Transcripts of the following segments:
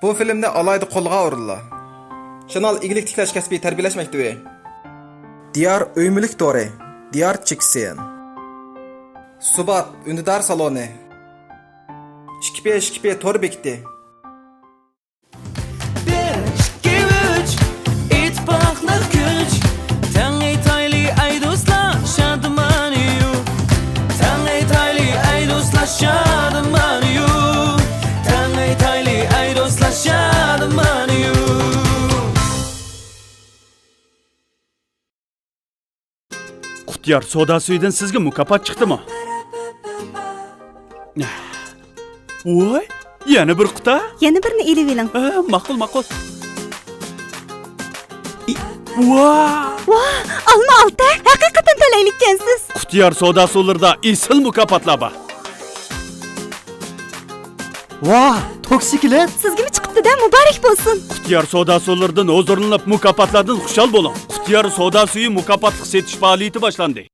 Bu filmde alayda qo'lga urildi. Şanal igilik tiklash kasbiy tarbiyalashmoqda. Diyar öymülük dori, diyar chiksen. Subat undidar saloni. Şkipe tor bekti. Shadimaniyu Tangay tayli ay dostlar Shadimaniyu Qutyar soda suyidan sizga mukofot chiqdimi? Voy, yana bir quta? Yana birini elib eling. Ma'qul. Voy! Alma olta, haqiqatan talaylikkansiz. Qutyar soda suvlarda esil mukofotlar bor. Vah, toksiklar. Sizga chiqibdi-da, muborak bo'lsin. Qutyar soda suvlaridan huzurlanib mukofotlardan xushal bo'ling. Qutyar soda suyi mukofotlik setish faoliyati boshlandi.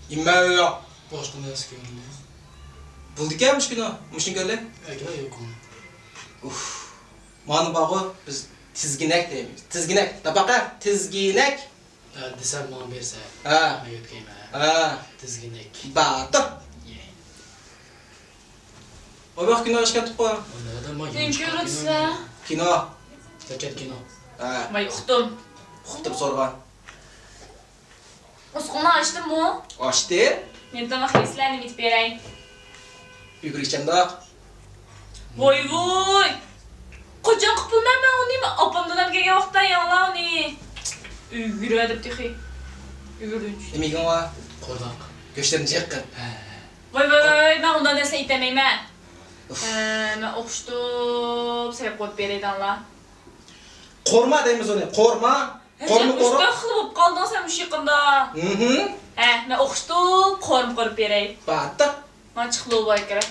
İmme yok. Boşta ne eski önünde? Bulduk ya müşkino. Müşkin gölle. Ege yok mu? Manu bağı biz tizginek deyimiz. Tizginek. Tabaka tizginek. Desem bana berse. Ha. Ben yutkayım ha. Ha. Tizginek. Batır. O bak kino aşkın tupa. Onda da ma Görürse. Kino. Teçet kino. Ha. Vay uxtum. Xutup sorgan. Usqunni açtım mı? Açtı. Men tamam hislerini bitip bereyim. Yugur içemde. Voy voy. Kocan qıpılmam ben onu mi? Apamdan kelgan vaqtdan yangla onu. Ügürü deb texi. Ügürdünç. Emigin var. Kordak. Göçlerini yakın. Voy ben ondan nesle itemeymen. Ben oquştum. Sebep qo'yib bereydi Allah. Korma deyimiz onu. Korma. Korma koru. Usta qilib qolding sen mush yaqinda. Men oqishdim, qo'rim qurib beray. Batır. Men chiqlov voy kerak.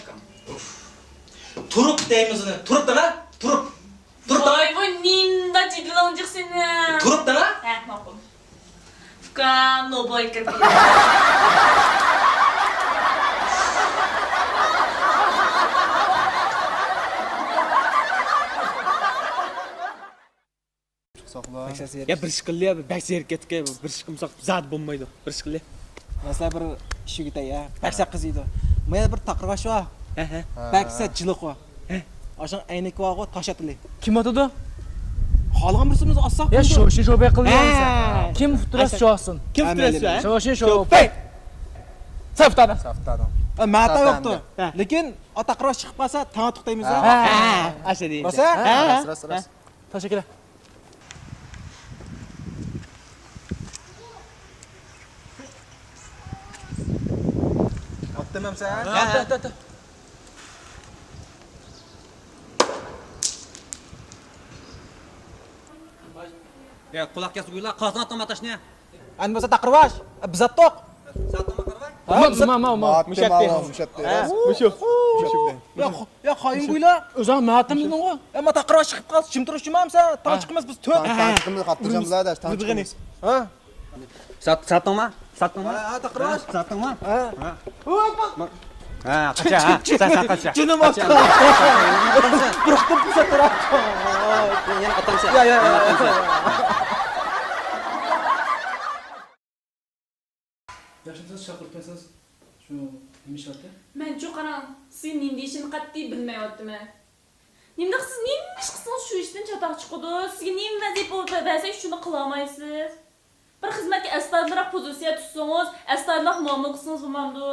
Turup deyimiz onu. Turup dana. Turup. Turup dana. Voy voy ninda jidlanjik seni. Turup dana. Ma'qul. Fukam no boy kirib. Ya bir shikilli bak serketga bir shikimsoq zat bo'lmaydi. Bir shikilli. Mesela bir işe gitay ya. Baksa kızıydı. Maya bir takırvaş var. Baksa cılık var. Aşağı aynek var o taş atılı. Kim atadi? Halgan birisimiz assak. Ya shoshi sho'bay qilgansan. Kim futurasi sho'sin? Kim futurasi? Shoshi sho'bay. Saftadan. Mata yoktu. Lekin o takırvaş çıkıp kalsa tana tuktayımız ya. Asha deydi. Rosa? Ras. Teşekkürler. Demem sen. At. Ya kulak kes gula qazın atma ateşine. An bolsa takırvaş. Bizat tok. Ma. Müşatte. Ya kayın guyla. O'zing matimding o. Ama takırvaş çıkıp kalsa şimdi duruş cümamsa tana çıkmaz biz tök. Tanıştığımız katlayacağım zaten. Tanıştığımız. Ha? Sattın mı? Ha takırvaş. Sattın mı? Ha, kaça ha. Sen kaça. Canım atam. Bıraktım bu sefer atam. Yana atan sen. Ya. Yaşınızı çakırtmasanız şu nima sharti? Men çok qarang, siz nima deyishini qat'iy bilmayapman. Nima siz nima ish qilsangiz shu ishdan chatoq chiqadi. Sizga nima vazifa bersak shuni qila olmaysiz. Bir xizmatga astoydilroq pozitsiya tutsangiz, astoydilroq muomala qilsangiz bo'lmamdi.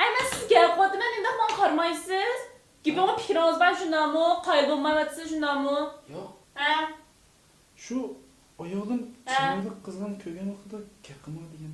Ay, men sizga gap qilyapman, nima men qaramaysiz? Gapimga fikringiz bor shundami? Qoyil bo'lmayapsiz shundami? Yo'q. Ha? Shu oyog'im chiroyli qizg'an ko'rgan vaqtida gap qilma degan.